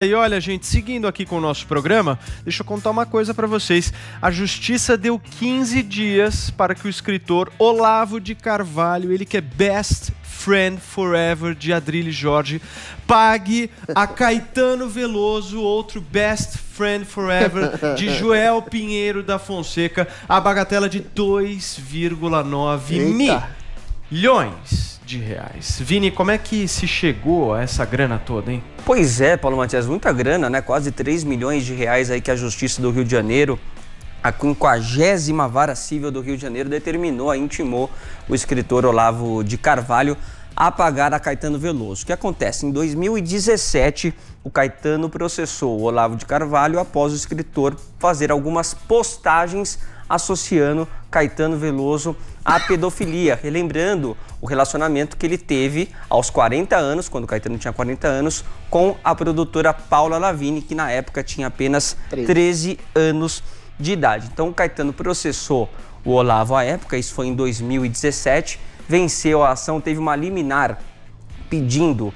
E olha, gente, seguindo aqui com o nosso programa, deixa eu contar uma coisa pra vocês. A Justiça deu 15 dias para que o escritor Olavo de Carvalho, ele que é Best Friend Forever de Adrilles Jorge, pague a Caetano Veloso, outro Best Friend Forever de Joel Pinheiro da Fonseca, a bagatela de 2,9 milhões de reais. Vini, como é que se chegou a essa grana toda, hein? Pois é, Paulo Matias, muita grana, né? Quase 3 milhões de reais aí que a Justiça do Rio de Janeiro, a 50ª Vara Civil do Rio de Janeiro, intimou o escritor Olavo de Carvalho a pagar a Caetano Veloso. O que acontece? Em 2017, o Caetano processou o Olavo de Carvalho após o escritor fazer algumas postagens associando Caetano Veloso à pedofilia, relembrando o relacionamento que ele teve aos 40 anos, quando o Caetano tinha 40 anos, com a produtora Paula Lavigne, que na época tinha apenas 13 anos de idade. Então o Caetano processou o Olavo à época, isso foi em 2017, venceu a ação, teve uma liminar pedindo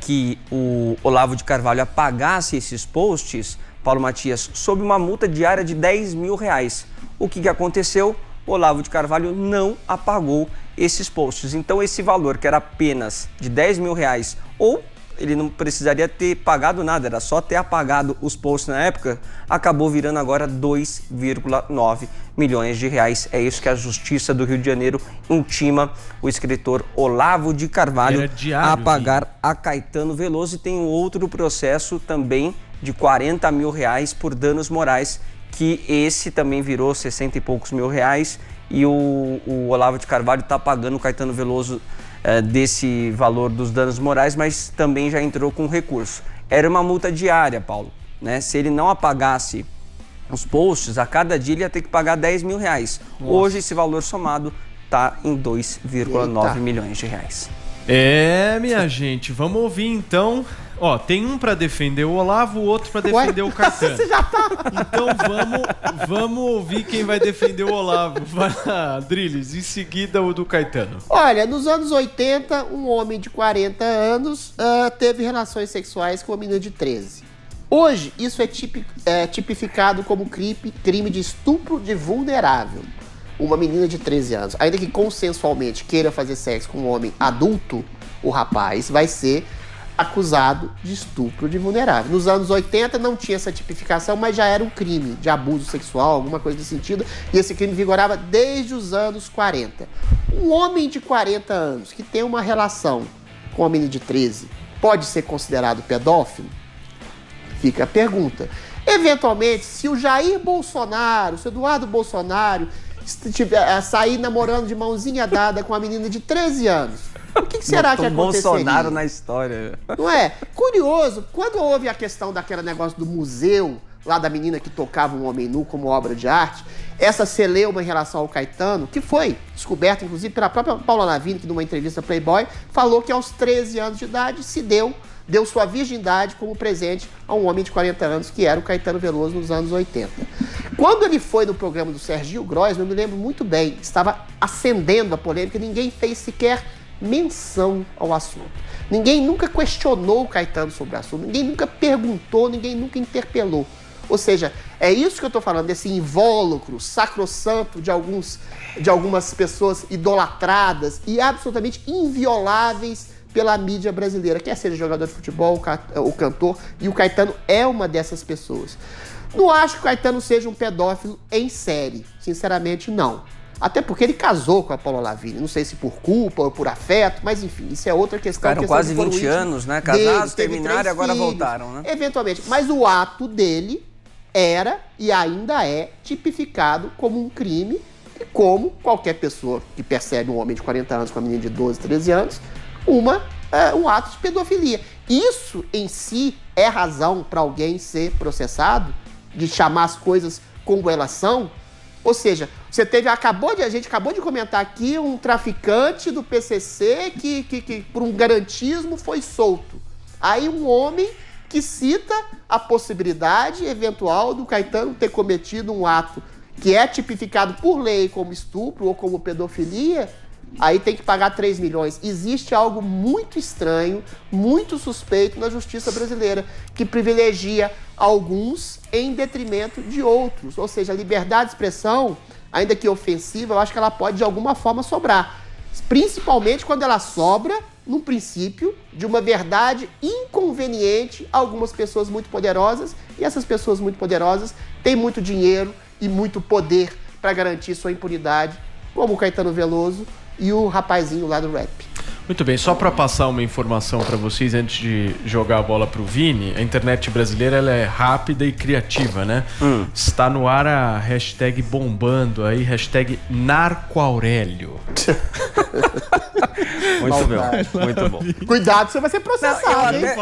que o Olavo de Carvalho apagasse esses posts, Paulo Matias, sob uma multa diária de 10 mil reais. O que aconteceu? O Olavo de Carvalho não apagou esses posts. Então esse valor, que era apenas de 10 mil reais, ou ele não precisaria ter pagado nada, era só ter apagado os posts na época, acabou virando agora 2,9 milhões de reais. É isso que a Justiça do Rio de Janeiro intima o escritor Olavo de Carvalho a pagar a Caetano Veloso. E tem um outro processo também de 40 mil reais por danos morais, que esse também virou 60 e poucos mil reais, e o Olavo de Carvalho está pagando o Caetano Veloso desse valor dos danos morais, mas também já entrou com recurso. Era uma multa diária, Paulo, né? Se ele não apagasse os posts, a cada dia ele ia ter que pagar 10 mil reais. Nossa. Hoje esse valor somado está em 2,9 milhões de reais. Minha gente, vamos ouvir então. Ó, tem um pra defender o Olavo, o outro pra defender o Caetano. Você já tá. Então vamos ouvir quem vai defender o Olavo. Vai lá, Adrilles, em seguida o do Caetano. Olha, nos anos 80, um homem de 40 anos teve relações sexuais com uma menina de 13. Hoje, isso é tipificado como crime de estupro de vulnerável. Uma menina de 13 anos, ainda que consensualmente queira fazer sexo com um homem adulto, o rapaz vai ser acusado de estupro de vulnerável. Nos anos 80 não tinha essa tipificação, mas já era um crime de abuso sexual, alguma coisa desse sentido, e esse crime vigorava desde os anos 40. Um homem de 40 anos que tem uma relação com uma menina de 13 pode ser considerado pedófilo? Fica a pergunta. Eventualmente, se o Jair Bolsonaro, se o Eduardo Bolsonaro sair namorando de mãozinha dada com uma menina de 13 anos, o que será que aconteceria? Bolsonaro na história. Não é? Curioso, quando houve a questão daquele negócio do museu, lá da menina que tocava um homem nu como obra de arte, essa celeuma em relação ao Caetano, que foi descoberta, inclusive, pela própria Paula Lavigne, que numa entrevista Playboy, falou que aos 13 anos de idade deu sua virgindade como presente a um homem de 40 anos, que era o Caetano Veloso nos anos 80. Quando ele foi no programa do Serginho Groisman, eu me lembro muito bem, estava acendendo a polêmica, ninguém fez sequer menção ao assunto. Ninguém nunca questionou o Caetano sobre o assunto, ninguém nunca perguntou, ninguém nunca interpelou. Ou seja, é isso que eu estou falando, desse invólucro sacrossanto de algumas pessoas idolatradas e absolutamente invioláveis pela mídia brasileira, quer seja jogador de futebol, o cantor, e o Caetano é uma dessas pessoas. Não acho que o Caetano seja um pedófilo em série, sinceramente não. Até porque ele casou com a Paula Lavigne, não sei se por culpa ou por afeto, mas enfim, isso é outra questão. Ficaram quase 20 anos, né? Casados, terminaram e agora voltaram, né? Eventualmente, mas o ato dele era e ainda é tipificado como um crime, e como qualquer pessoa que percebe um homem de 40 anos com uma menina de 12, 13 anos, um ato de pedofilia. Isso em si é razão para alguém ser processado, de chamar as coisas como elas são. Ou seja, a gente acabou de comentar aqui um traficante do PCC que por um garantismo foi solto. Aí um homem que cita a possibilidade eventual do Caetano ter cometido um ato que é tipificado por lei como estupro ou como pedofilia, aí tem que pagar 3 milhões. Existe algo muito estranho, muito suspeito na justiça brasileira, que privilegia alguns em detrimento de outros. Ou seja, a liberdade de expressão, ainda que ofensiva, eu acho que ela pode de alguma forma sobrar. Principalmente quando ela sobra no princípio de uma verdade inconveniente a algumas pessoas muito poderosas, e essas pessoas muito poderosas têm muito dinheiro e muito poder para garantir sua impunidade, como o Caetano Veloso e o rapazinho lá do rap. Muito bem, só para passar uma informação para vocês antes de jogar a bola pro Vini, a internet brasileira ela é rápida e criativa, né? Está no ar a hashtag bombando aí, hashtag Narcoaurélio. Muito bom, muito bom. Cuidado, você vai ser processado, hein? É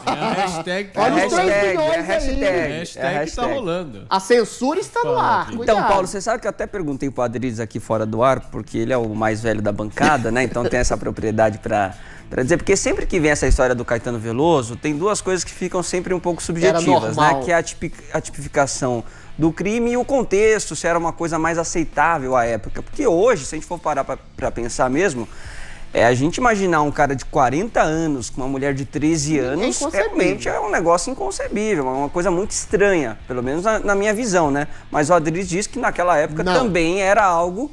a hashtag, Olha os 3 milhões aí. hashtag que tá rolando. A censura está no ar. Então, Cuidado. Paulo, você sabe que eu até perguntei pro Adriles aqui fora do ar, porque ele é o mais velho da bancada, né? Então tem essa propriedade para dizer, porque sempre que vem essa história do Caetano Veloso, tem duas coisas que ficam sempre um pouco subjetivas, né? Que é a tipificação do crime e o contexto, se era uma coisa mais aceitável à época. Porque hoje, se a gente for parar para pensar mesmo, a gente imaginar um cara de 40 anos com uma mulher de 13 anos, realmente é um negócio inconcebível, uma coisa muito estranha, pelo menos na minha visão, né? Mas o Adriles diz que naquela época também era algo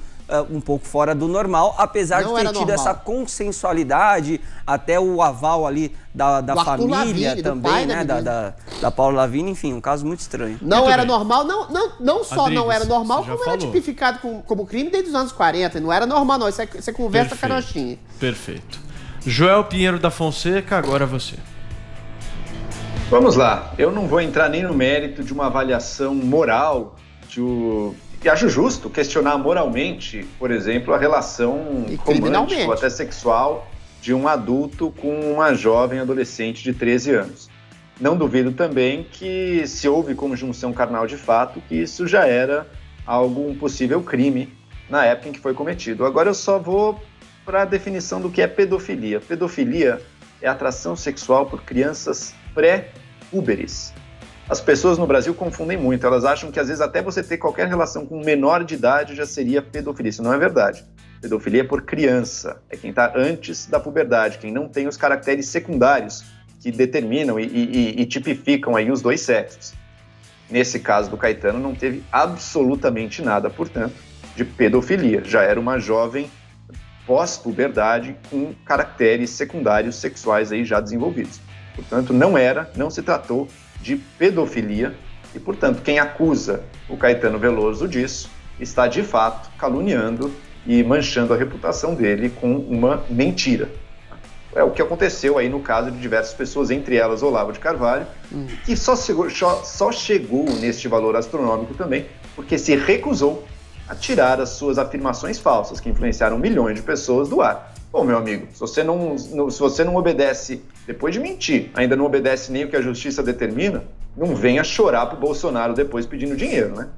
um pouco fora do normal, apesar de ter tido essa consensualidade, até o aval ali da família Lavigne, também, né? Da Paula Lavigne, enfim, um caso muito estranho. Não era normal, não só Adriles, não era normal, como era tipificado como crime desde os anos 40. Não era normal, não. Isso é conversa carochinha. Perfeito. Joel Pinheiro da Fonseca, agora você. Vamos lá. Eu não vou entrar nem no mérito de uma avaliação moral e acho justo questionar moralmente, por exemplo, a relação romântica ou até sexual de um adulto com uma jovem adolescente de 13 anos. Não duvido também que, se houve conjunção carnal de fato, que isso já era um possível crime na época em que foi cometido. Agora eu só vou para a definição do que é pedofilia. Pedofilia é atração sexual por crianças pré-púberes. As pessoas no Brasil confundem muito, elas acham que às vezes até você ter qualquer relação com um menor de idade já seria pedofilia. Isso não é verdade. Pedofilia é por criança, é quem está antes da puberdade, quem não tem os caracteres secundários que determinam e tipificam aí os dois sexos. Nesse caso do Caetano não teve absolutamente nada, portanto, de pedofilia. Já era uma jovem pós-puberdade com caracteres secundários sexuais aí já desenvolvidos. Portanto, não se tratou de pedofilia e, portanto, quem acusa o Caetano Veloso disso está, de fato, caluniando e manchando a reputação dele com uma mentira. É o que aconteceu aí no caso de diversas pessoas, entre elas Olavo de Carvalho, que só chegou neste valor astronômico também porque se recusou a tirar as suas afirmações falsas, que influenciaram milhões de pessoas do ar. Bom, meu amigo, se você não obedece, depois de mentir, ainda não obedece nem o que a justiça determina, não venha chorar pro Bolsonaro depois pedindo dinheiro, né?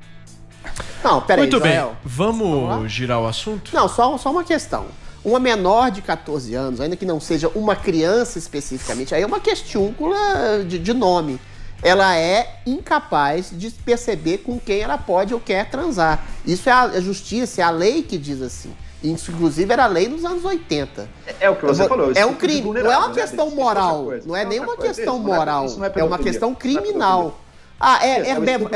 Não, peraí, muito bem, Joel. vamos girar o assunto? Não, só uma questão. Uma menor de 14 anos, ainda que não seja uma criança especificamente, aí é uma questiúncula de nome. Ela é incapaz de perceber com quem ela pode ou quer transar. Isso é a justiça, é a lei que diz assim. Isso, inclusive, era lei nos anos 80. É o que você falou. É um crime, não é uma questão moral. Não é nenhuma questão moral. É uma questão criminal.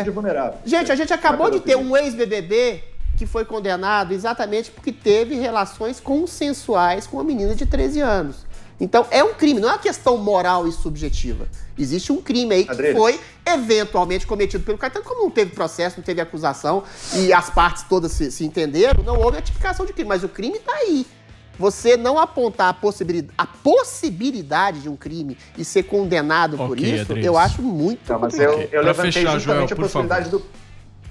De vulnerável. Gente, a gente acabou de ter um ex-BBB que foi condenado exatamente porque teve relações consensuais com uma menina de 13 anos. Então, é um crime, não é uma questão moral e subjetiva. Existe um crime aí que foi eventualmente cometido pelo Caetano, como não teve processo, não teve acusação e as partes todas se entenderam, não houve a tipificação de crime, mas o crime está aí. Você não apontar a possibilidade de um crime e ser condenado por isso, Adriles, eu acho muito complicado. Eu levantei justamente a possibilidade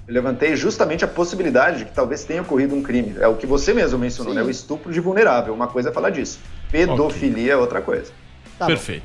Eu levantei justamente a possibilidade de que talvez tenha ocorrido um crime. É o que você mesmo mencionou, né? O estupro de vulnerável. Uma coisa é falar disso. Pedofilia é outra coisa. Perfeito.